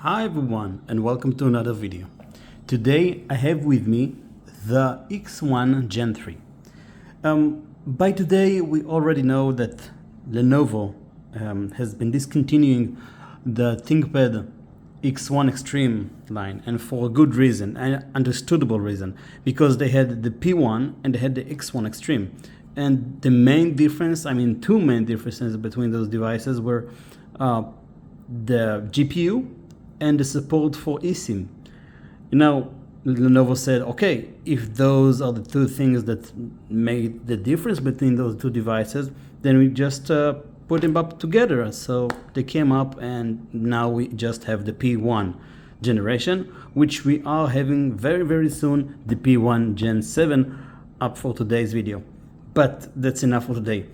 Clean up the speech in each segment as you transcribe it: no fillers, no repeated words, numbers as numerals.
Hi everyone and welcome to another video. Today I have with me the X1 Gen 3. By today we already know that Lenovo has been discontinuing the ThinkPad X1 Extreme line, and for a good reason, an understandable reason, because they had the P1 and they had the X1 Extreme. And the main difference, two main differences between those devices were the GPU and the support for eSIM. Lenovo said, okay, if those are the two things that made the difference between those two devices, then we just put them up together. So they came up, and now we just have the P1 generation, which we are having very, very soon, the P1 Gen 7 up for today's video. But that's enough for today.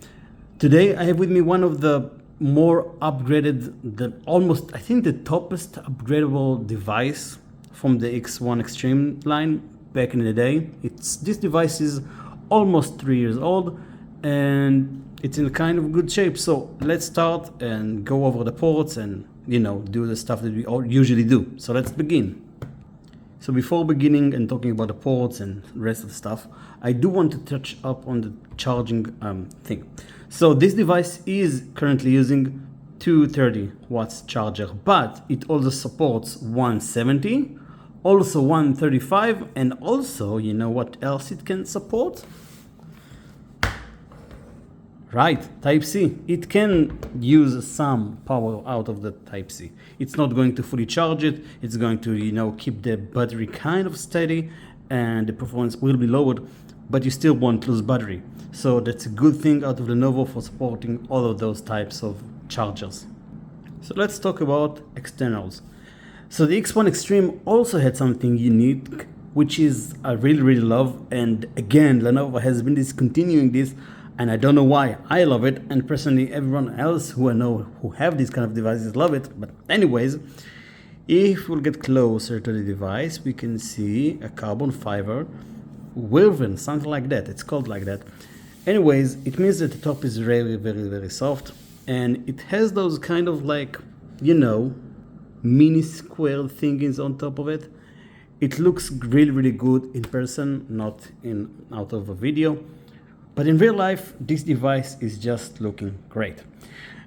Today I have with me one of the more upgraded, the toppest upgradable device from the X1 Extreme line back in the day. This device is almost 3 years old and it's in kind of good shape. So let's start and go over the ports and do the stuff that we all usually do. So let's begin. So before beginning and talking about the ports and the rest of the stuff, I do want to touch up on the charging thing. So this device is currently using 230 watts charger, but it also supports 170, also 135, and also, you know what else it can support? Right, Type-C. It can use some power out of the Type-C. It's not going to fully charge it. It's going to, keep the battery kind of steady, and the performance will be lowered, but you still won't lose battery. So that's a good thing out of Lenovo for supporting all of those types of chargers. So let's talk about externals. So the X1 Extreme also had something unique, which is I really, really love. And again, Lenovo has been discontinuing this, and I don't know why. I love it, and personally everyone else who I know who have these kind of devices love it. But anyways, if we'll get closer to the device, we can see a carbon fiber woven, something like that. It's called like that. Anyways, it means that the top is very, very, very soft, and it has those kind of mini square thingies on top of it. It looks really, really good in person, not out of a video. But in real life, this device is just looking great.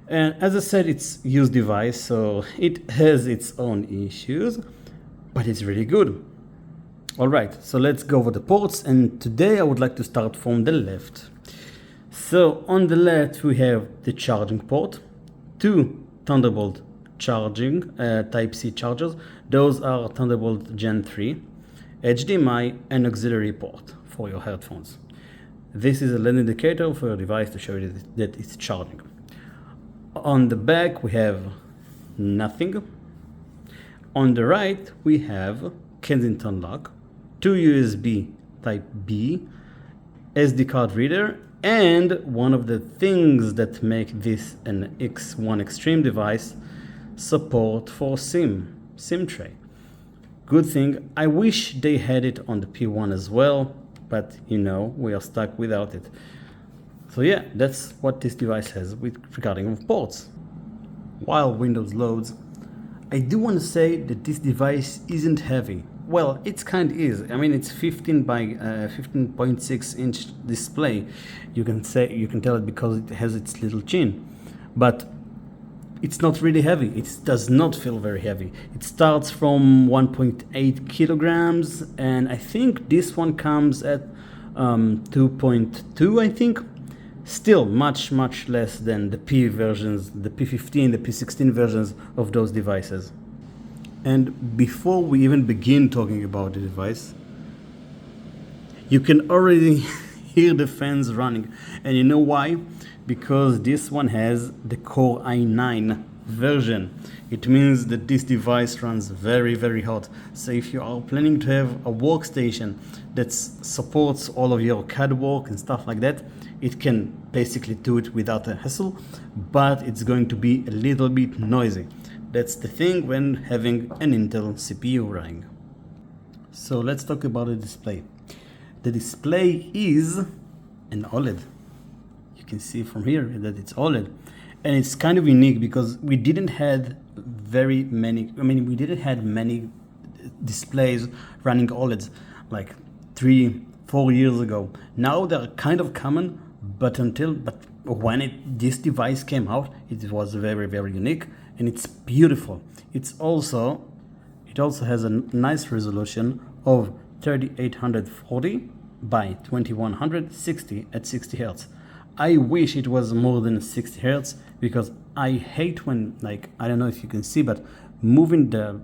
And as I said, it's a used device, so it has its own issues, but it's really good. Alright, so let's go over the ports, and today I would like to start from the left. So on the left we have the charging port, two Thunderbolt charging Type-C chargers. Those are Thunderbolt Gen 3, HDMI, and auxiliary port for your headphones. This is a LED indicator for your device to show you that it's charging. On the back we have nothing. On the right we have Kensington lock, two USB Type B, SD card reader, and one of the things that make this an X1 Extreme device, support for SIM tray. Good thing. I wish they had it on the P1 as well, but we are stuck without it. So yeah, that's what this device has regarding ports. While Windows loads, I do want to say that this device isn't heavy. Well, it's kind of is. It's 15 by 15.6 inch display. You can tell it because it has its little chin, but it's not really heavy. It does not feel very heavy. It starts from 1.8 kilograms, and I think this one comes at 2.2. I think still much less than the P versions, the P15, the P16 versions of those devices. And before we even begin talking about the device, you can already hear the fans running. And you know why? Because this one has the Core i9 version. It means that this device runs very, very hot. So if you are planning to have a workstation that supports all of your CAD work and stuff like that, it can basically do it without a hassle, but it's going to be a little bit noisy. That's the thing when having an Intel CPU running. So let's talk about the display. The display is an OLED. You can see from here that it's OLED. And it's kind of unique because we didn't had many displays running OLEDs like 3-4 years ago. Now they're kind of common, but when this device came out, it was very, very unique, and it's beautiful. It also has a nice resolution of 3840 by 2160 at 60 Hertz. I wish it was more than 60 Hertz because I hate when, like, I don't know if you can see, but moving the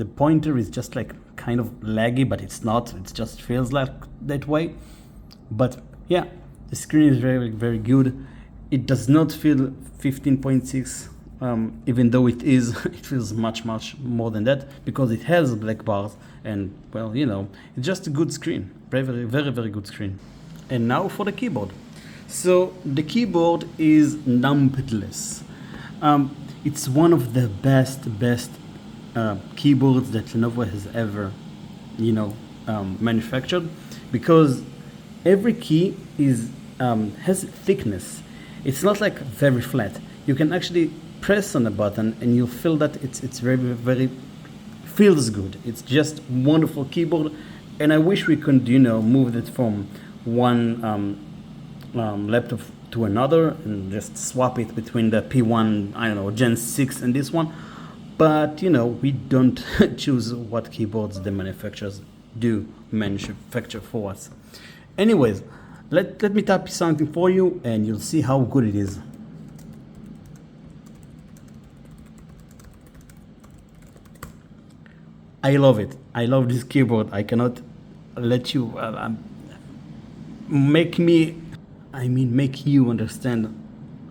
pointer is just like kind of laggy, but it's not. It just feels like that way. But yeah, the screen is very, very good. It does not feel 15.6, even though it feels much more than that because it has black bars and, well, you know, it's just a good screen. Very, very, very good screen. And now for the keyboard. So the keyboard is numpadless. It's one of the best keyboards that Lenovo has ever, manufactured, because every key has thickness. It's not like very flat. You can actually press on a button and you feel that it's very, very feels good. It's just wonderful keyboard, and I wish we could move it from one laptop to another and just swap it between the P1 Gen 6 and this one. But we don't choose what keyboards the manufacturers do manufacture for us. Anyways, let me type something for you and you'll see how good it is. I love it. I love this keyboard. I cannot let you make you understand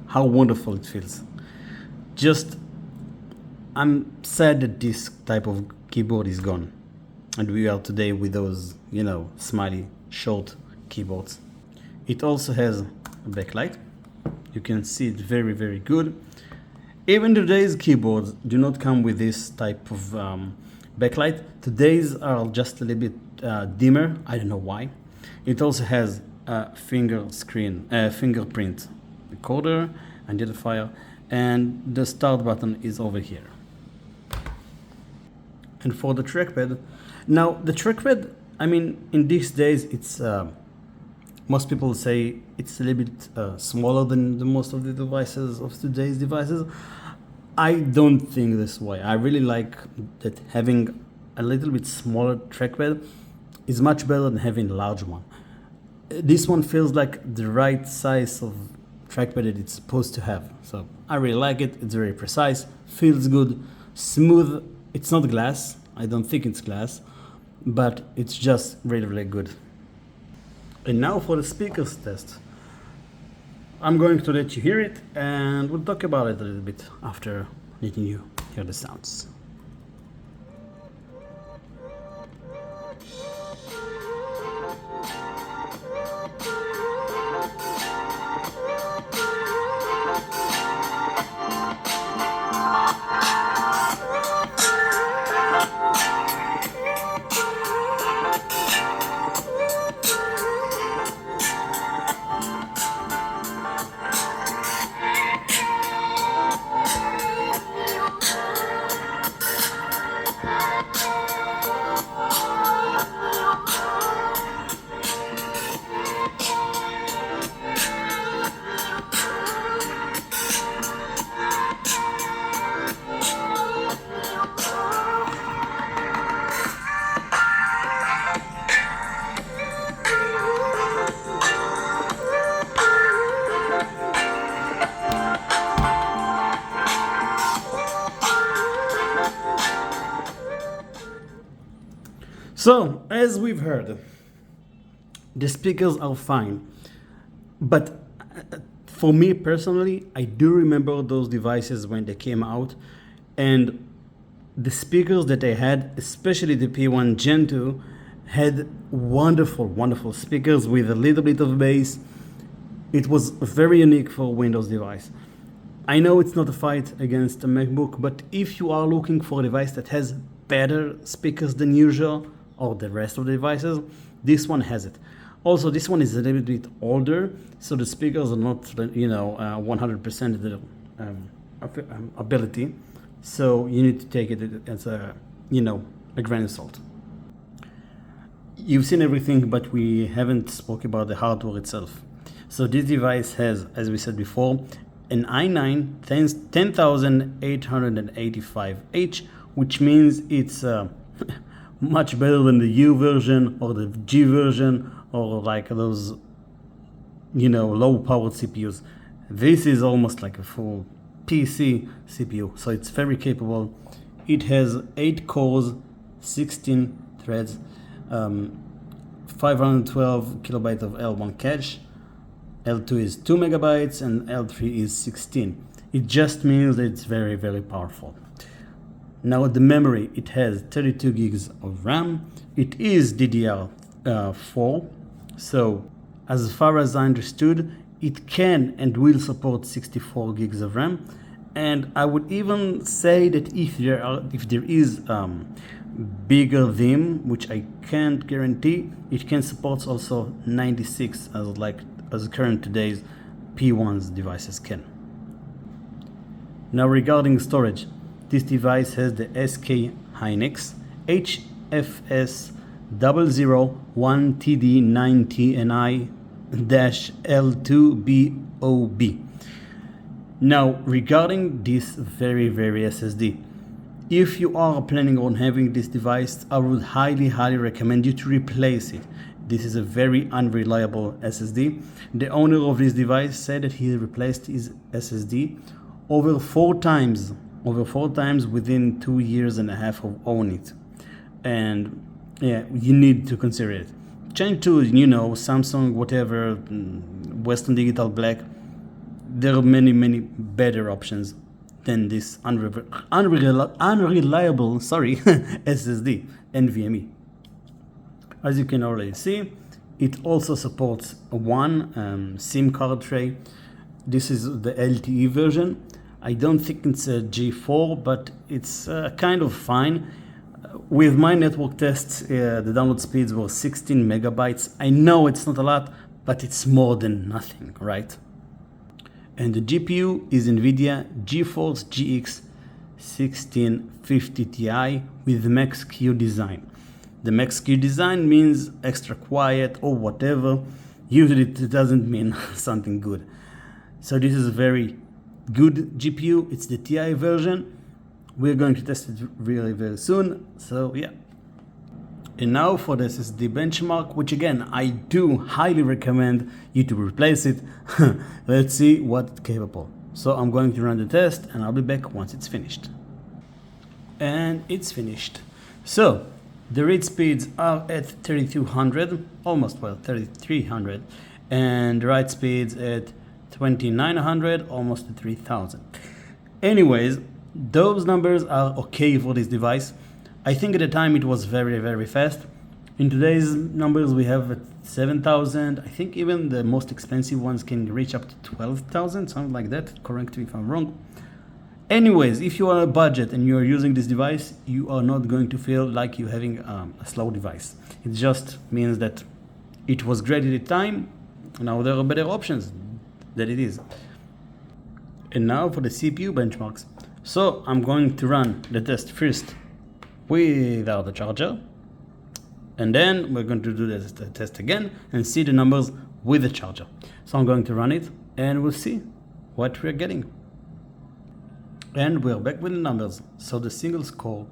how wonderful it feels. I'm sad that this type of keyboard is gone, and we are today with those, smiley short keyboards. It also has a backlight. You can see it very, very good. Even today's keyboards do not come with this type of backlight. Today's are just a little bit dimmer. I don't know why. It also has a fingerprint recorder, identifier, and the start button is over here. And for the trackpad, now the trackpad, in these days, it's most people say it's a little bit smaller than the most of the devices of today's devices. I don't think this way. I really like that having a little bit smaller trackpad is much better than having a large one. This one feels like the right size of trackpad that it's supposed to have. So I really like it. It's very precise, feels good, smooth. It's not glass. I don't think it's glass, but it's just really, really good. And now for the speakers test. I'm going to let you hear it, and we'll talk about it a little bit after letting you hear the sounds. So, as we've heard, the speakers are fine, but for me personally, I do remember those devices when they came out, and the speakers that they had, especially the P1 Gen 2, had wonderful speakers with a little bit of bass. It was very unique for a Windows device. I know it's not a fight against a MacBook, but if you are looking for a device that has better speakers than usual, or the rest of the devices, this one has it. Also, this one is a little bit older, so the speakers are not 100% of the ability. So you need to take it as a grain of salt. You've seen everything, but we haven't spoke about the hardware itself. So this device has, as we said before, an i9 10885H, which means it's much better than the U version or the G version or like those low powered CPUs. This is almost like a full PC CPU, so it's very capable. It has 8 cores, 16 threads, 512 kilobytes of L1 cache, L2 is 2 megabytes, and L3 is 16. It just means that it's very, very powerful. Now the memory, it has 32 gigs of RAM. It is DDR4, so as far as I understood, it can and will support 64 gigs of RAM. And I would even say that if there is bigger Vim, which I can't guarantee, it can support also 96 as current today's P1's devices can. Now regarding storage, this device has the SK Hynix HFS 001TD9TNI-L2BOB. Now regarding this very SSD, if you are planning on having this device, I would highly recommend you to replace it. This is a very unreliable SSD. The owner of this device said that he replaced his SSD over four times within 2.5 years of owning it. And yeah, you need to consider it. Change to Samsung, whatever, Western Digital Black. There are many better options than this unreliable SSD, NVMe. As you can already see, it also supports one SIM card tray. This is the LTE version. I don't think it's a G4, but it's kind of fine. With my network tests, the download speeds were 16 megabytes. I know it's not a lot, but it's more than nothing, right? And the GPU is NVIDIA GeForce GX 1650 Ti with Max-Q design. The Max-Q design means extra quiet or whatever. Usually it doesn't mean something good. So this is a very good GPU. It's the Ti version. We're going to test it very soon. So yeah. And now for the SSD benchmark, which again, I do highly recommend you to replace it. Let's see what it's capable. So I'm going to run the test and I'll be back once it's finished. And it's finished. So the read speeds are at 3200, almost 3300, and the write speeds at 2900, almost at 3000. Anyways, those numbers are okay for this device. I think at the time it was very fast. In today's numbers we have at 7,000. I think even the most expensive ones can reach up to 12,000, something like that. Correct me if I'm wrong. Anyways, if you are on a budget and you are using this device, you are not going to feel like you're having a slow device. It just means that it was great at the time. Now there are better options that it is. And now for the CPU benchmarks. So I'm going to run the test first without the charger, and then we're going to do the test again and see the numbers with the charger. So I'm going to run it and we'll see what we're getting. And we're back with the numbers. So the single core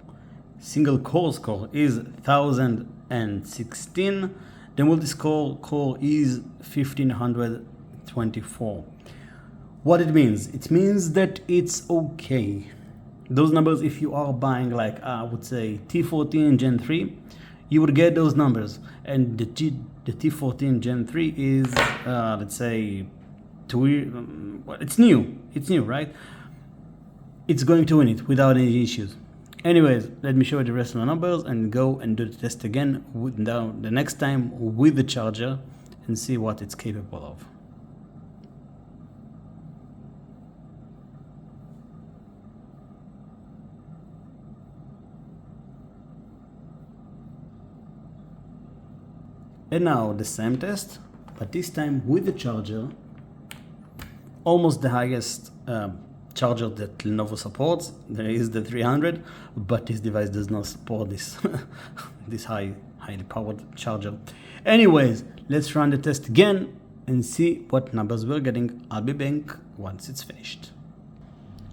score is 1016. The multi-core core is 1524. What it means? It means that it's okay. Those numbers, if you are buying like I would say T14 Gen 3, you would get those numbers. And the T14 Gen 3 is let's say it's new, right? It's going to win it without any issues. Anyways, let me show you the rest of the numbers and go and do the test again the next time with the charger and see what it's capable of. And now the same test, but this time with the charger, almost the highest charger that Lenovo supports. There is the 300, but this device does not support this this highly powered charger. Anyways, let's run the test again and see what numbers we're getting. I'll be back once it's finished.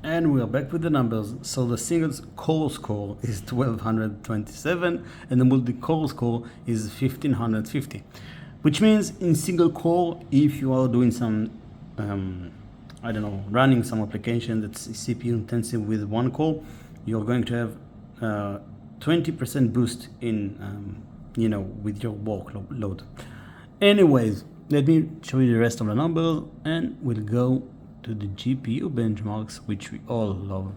And we're back with the numbers. So the single core score is 1227 and the multi-core score is 1550, which means in single core, if you are doing some I don't know, running some application that's CPU intensive with one core, you're going to have 20% boost in you know, with your workload. Anyways, let me show you the rest of the numbers and we'll go to the GPU benchmarks, which we all love.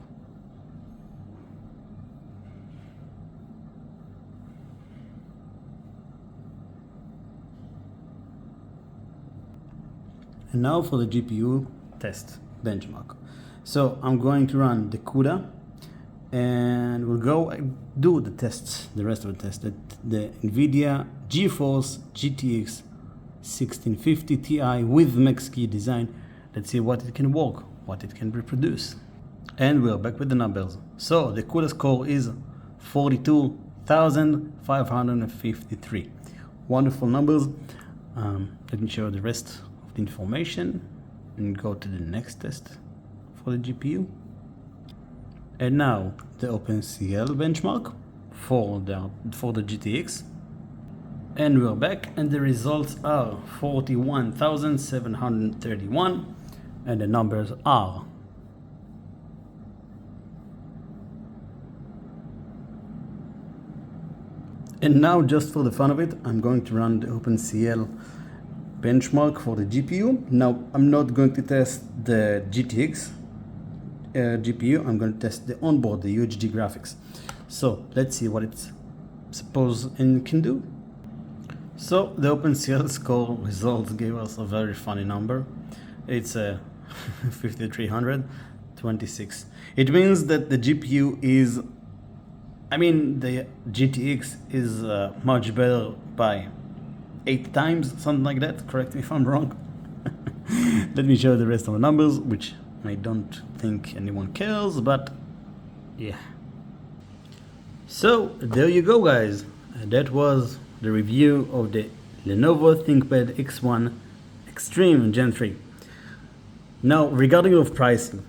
And now for the GPU test benchmark. So I'm going to run the CUDA and we'll go do the tests, the rest of the tests, the NVIDIA GeForce GTX 1650 Ti with Max Key design. Let's see what it can work, what it can reproduce. And we're back with the numbers. So the CUDA score is 42,553. Wonderful numbers. Let me show you the rest of the information and go to the next test for the GPU. And now the OpenCL benchmark for the GTX. And we're back and the results are 41,731 and the numbers are and now just for the fun of it, I'm going to run the OpenCL benchmark for the GPU. Now I'm not going to test the GTX GPU, I'm going to test the onboard, the UHD graphics. So let's see what it's supposed and can do. So the OpenCL score results gave us a very funny number. It's a 5326. It means that the GPU is, I mean the GTX is much better by 8 times, something like that. Correct me if I'm wrong. Let me show you the rest of the numbers, which I don't think anyone cares, but yeah. So there you go, guys. That was the review of the Lenovo ThinkPad X1 Extreme Gen 3. Now, regarding of pricing,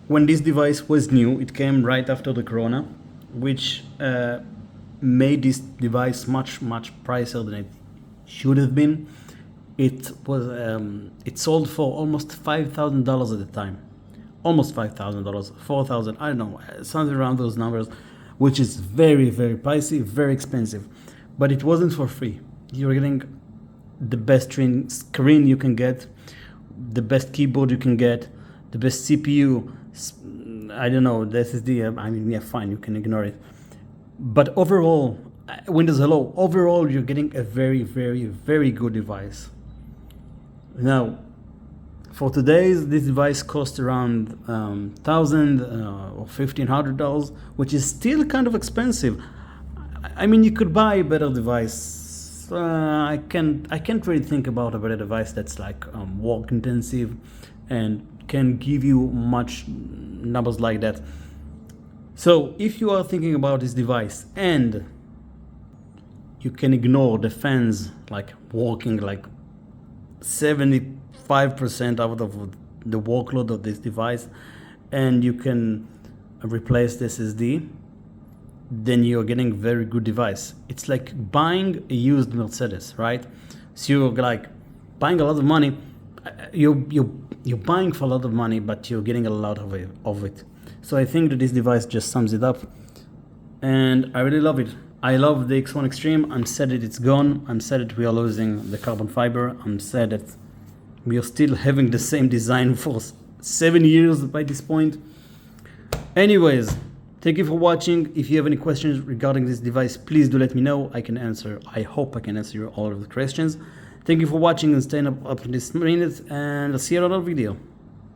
when this device was new, it came right after the Corona, which made this device much pricier than it should have been. It was it sold for almost $5,000 at the time, almost $5,000, 4,000, I don't know, something around those numbers, which is very pricey, very expensive. But it wasn't for free. You were getting the best screen you can get, the best keyboard you can get, the best CPU. I don't know, the SSD. I mean, yeah, fine, you can ignore it. But overall, Windows Hello, overall, you're getting a very good device. Now, for today's, this device costs around $1,000 or $1,500, which is still kind of expensive. I mean, you could buy a better device. I can't really think about a better device that's like work intensive and can give you much numbers like that. So if you are thinking about this device and you can ignore the fans like working like 75% out of the workload of this device, and you can replace the SSD, then you're getting a very good device. It's like buying a used Mercedes, right? So you're like buying a lot of money. You're buying for a lot of money, but you're getting a lot of it. So I think that this device just sums it up, and I really love it. I love the X1 Extreme. I'm sad that it's gone. I'm sad that we are losing the carbon fiber. I'm sad that we are still having the same design for 7 years by this point. Anyways, thank you for watching. If you have any questions regarding this device, please do let me know. I can answer. I hope I can answer all of the questions. Thank you for watching and staying up to this minute, and I'll see you in another video.